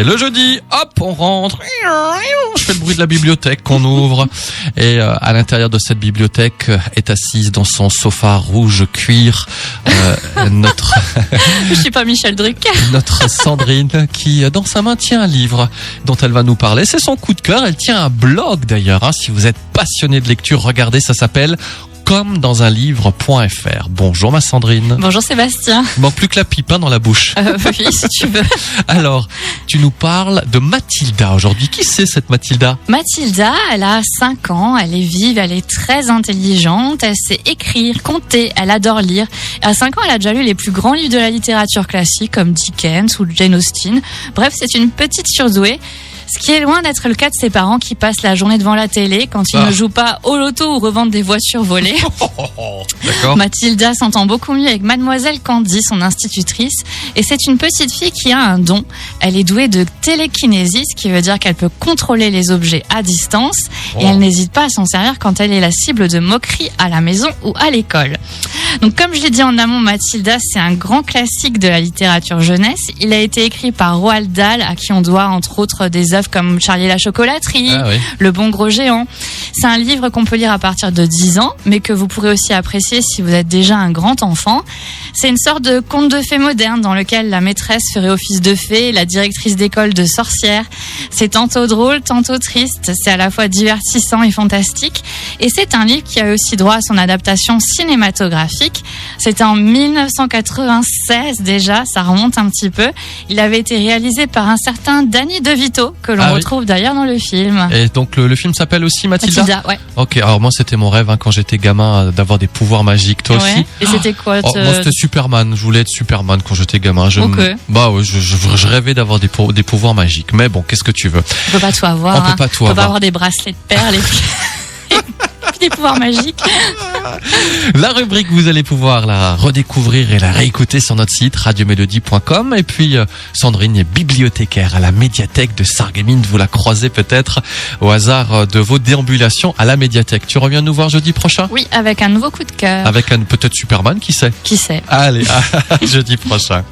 Et le jeudi, hop, on rentre. Je fais le bruit de la bibliothèque qu'on ouvre. Et à l'intérieur de cette bibliothèque est assise dans son sofa rouge cuir notre Je suis pas Michel Drucker. notre Sandrine qui dans sa main tient un livre dont elle va nous parler. C'est son coup de cœur. Elle tient un blog d'ailleurs. Si vous êtes passionné de lecture, regardez, ça s'appelle comme dans un livre.fr. Bonjour ma Sandrine. Bonjour Sébastien. Il manque plus que la pipe dans la bouche. Oui, si tu veux. Alors, tu nous parles de Mathilda aujourd'hui. Qui c'est cette Mathilda ? Mathilda, elle a 5 ans, elle est vive, elle est très intelligente, elle sait écrire, compter, elle adore lire. À 5 ans, elle a déjà lu les plus grands livres de la littérature classique comme Dickens ou Jane Austen. Bref, c'est une petite surdouée. Ce qui est loin d'être le cas de ses parents qui passent la journée devant la télé quand ils ne jouent pas au loto ou revendent des voitures volées. D'accord. Mathilda s'entend beaucoup mieux avec Mademoiselle Candy, son institutrice, et c'est une petite fille qui a un don. Elle est douée de télékinésie, ce qui veut dire qu'elle peut contrôler les objets à distance, et elle n'hésite pas à s'en servir quand elle est la cible de moqueries à la maison ou à l'école. Donc comme je l'ai dit en amont, Mathilda, c'est un grand classique de la littérature jeunesse. Il a été écrit par Roald Dahl, à qui on doit entre autres des œuvres comme Charlie et la chocolaterie, Le bon gros géant. C'est un livre qu'on peut lire à partir de 10 ans, mais que vous pourrez aussi apprécier si vous êtes déjà un grand enfant. C'est une sorte de conte de fées moderne dans lequel la maîtresse ferait office de fée, la directrice d'école de sorcière. C'est tantôt drôle, tantôt triste. C'est à la fois divertissant et fantastique. Et c'est un livre qui a aussi droit à son adaptation cinématographique. C'était en 1996 déjà, ça remonte un petit peu. Il avait été réalisé par un certain Danny DeVito, que l'on retrouve d'ailleurs dans le film. Et donc le film s'appelle aussi Mathilda. Mathilda, ouais. Ok, alors moi c'était mon rêve quand j'étais gamin d'avoir des pouvoirs magiques. Toi aussi. Et c'était quoi Moi c'était Superman. Je voulais être Superman quand j'étais gamin. Je rêvais d'avoir des pouvoirs magiques. Mais bon, qu'est-ce que tu veux ? On peut pas tout avoir. On peut pas tout avoir. On peut avoir. pas avoir des bracelets de perles et puis des pouvoirs magiques. La rubrique, vous allez pouvoir la redécouvrir et la réécouter sur notre site radiomélodie.com. Et puis Sandrine est bibliothécaire à la médiathèque de Sarreguemines. Vous la croisez peut-être au hasard de vos déambulations à la médiathèque. Tu reviens nous voir jeudi prochain ? Oui, avec un nouveau coup de cœur. Avec peut-être Superman, qui sait ? Qui sait ? Allez, à jeudi prochain.